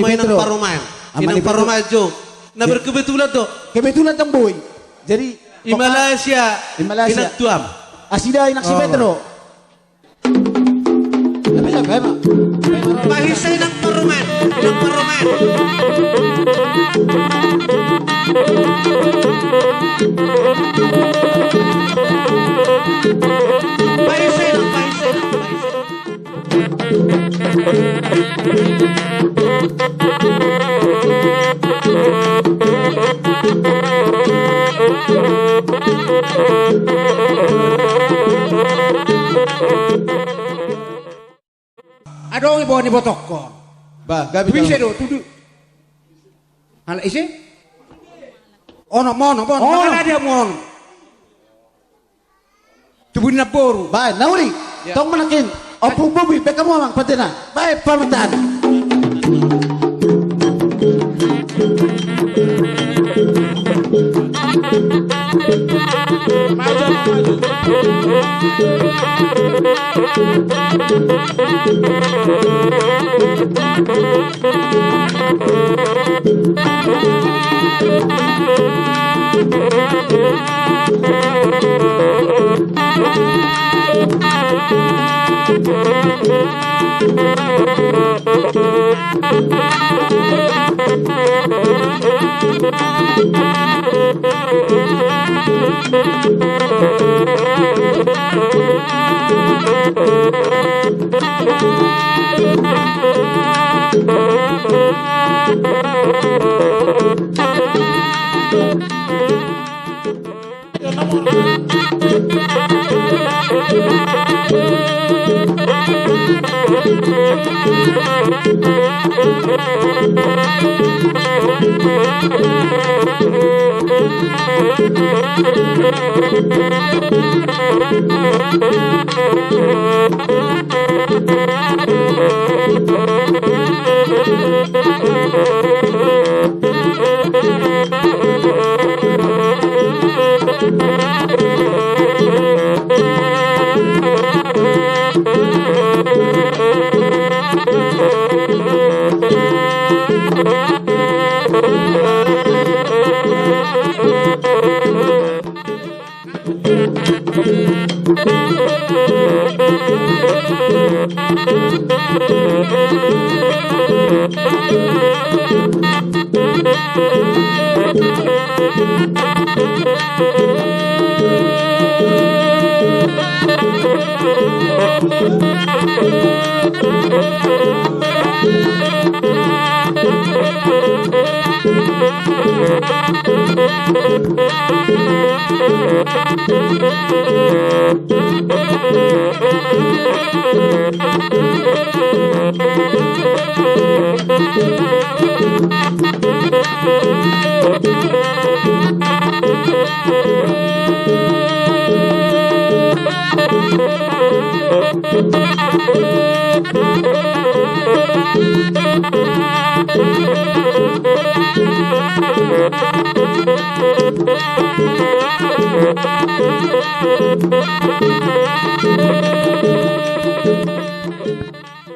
mainan Paroman. Inang Paromajo. Na berkebetulan tuh. Kebetulan tong boy. Jadi di Malaysia. Inak tuam. Asida inak si Pedro. Tapi lah kayak mak. Pahisay ng Paroman. Inang Paroman. Pahisay ng pahisay. Adong ibawa ni botok ko. Ba, gabi Bisa do, tudu. Hala isi? Ono mono, mono. Oh. Mana dia mono? Tubun na boru. Ba, nauri. Tong manakin. Opo bubi beka mo mang patena. Ba, pamataan.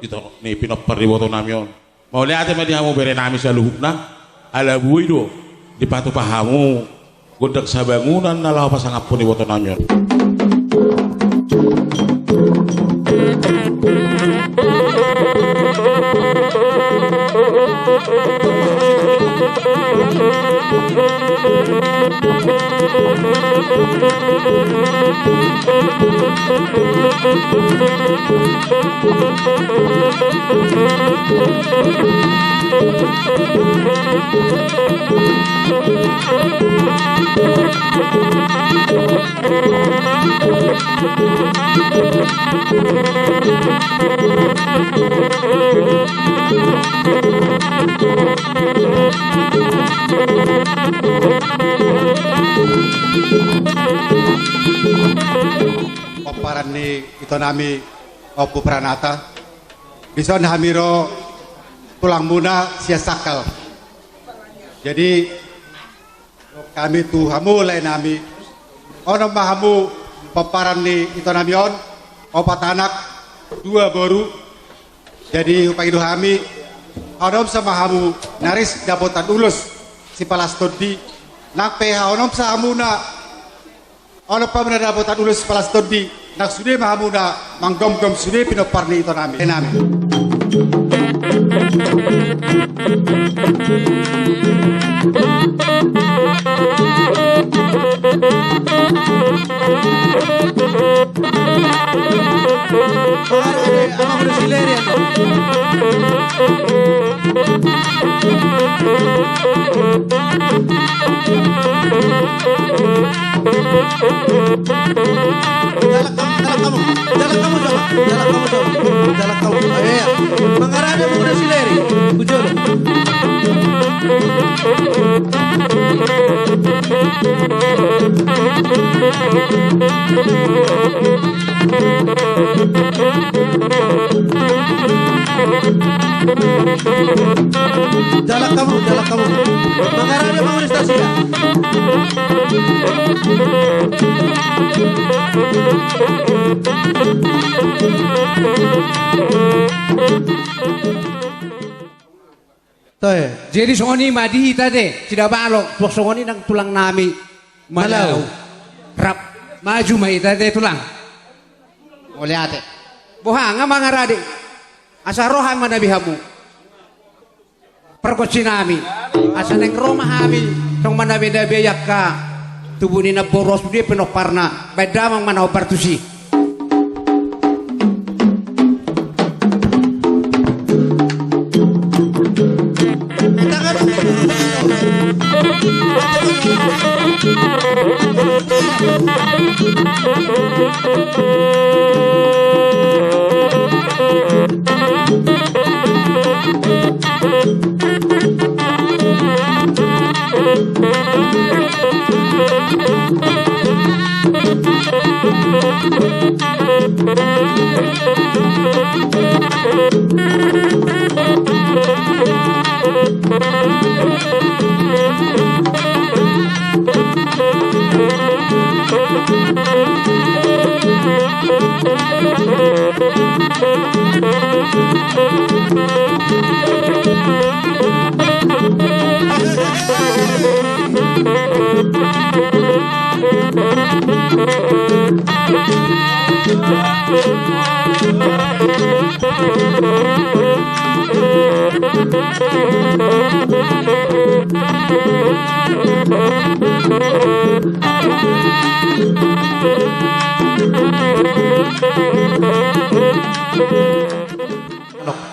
Ito ni pinapariwoto namin. Mauli ate madi hamo bere nami sa luhuk na. Ala buhay do. Di patu pahamu. Godak sa bangunan na lawa pasangap po ni woto namin. Paparan ni ito nami Opo Pranata bisa hamiro tulang muna sia sakal. Jadi kami tu hamu lain nami ono mahamu paparan ni ito nami on opat anak dua baru. Jadi upah itu kami Onom sama hamu naris dapotan ulus si palastodi nak peha onom sa hamu na onom pa mana dapotan ulus si palastodi nak sude mahamu na manggom-gom sude pinoparni ito namin. Ang Brasileria no. Jalan kamu. Ayo, mengarahnya mau Brasileria. Bujolo. Jalan kamu. Mengarahnya mau stasiun. Jadi songoni madi tadi tidak balok. Tuak songoni nang tulang nami malau. Rap maju mai tadi tulang. Oleh ate. Bohanga mangarade. Asa rohan manabihamu. Perkosi nami. Asa neng Roma hami. Tong manabi-nabi yakka. Tubuh ni na boros dia penuh parna. Bedamang manau partusi.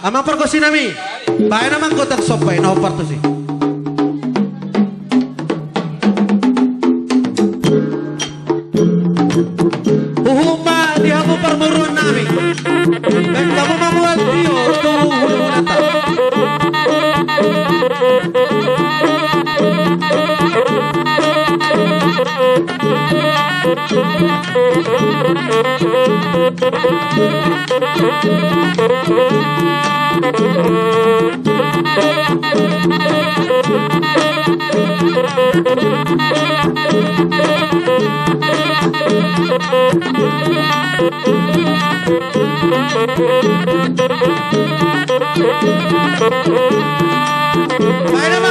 Amang perkosi nami. Bae naman ko tag sopay na parto si. Uhuma di hamo parmuruan nami. Ben kamu mamual tiyo to hulunata. Bae naman.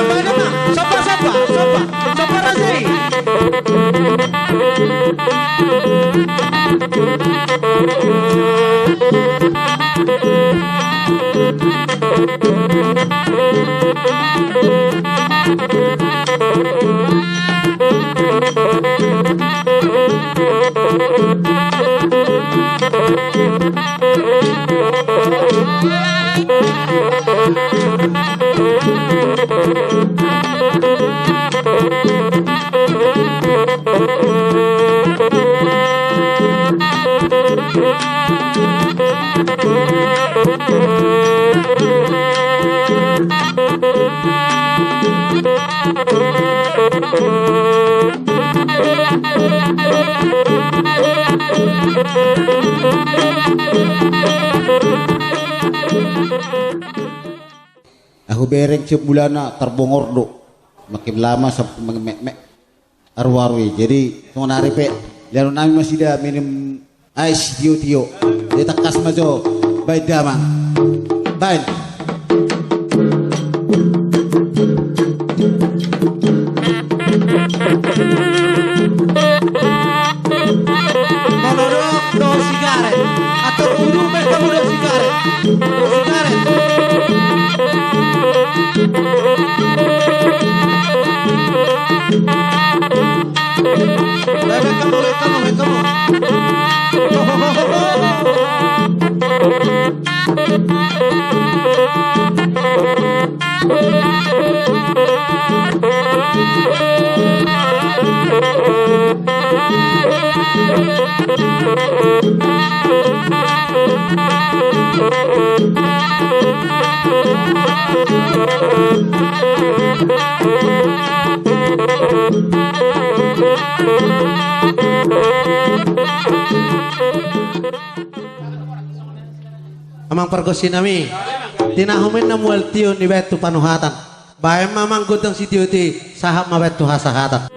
Sopa rasay. Aku bereng tiap bulana terbongordo. Makin lama sampai mengemek-mek arwarwi. Jadi tunggu nari pe. Lalu nami masih dah minum ais tio. Dia tekas majo baik damang. Baik. Monodok do sigaret. Atau udu mereka do sigaret. Do sigaret. Bebe kamu. Amang pergosi nami tinahumin na mual tiyo ni betu panuhatan bayam mamang gudang si tiyo ti sahab mabetu hasahatan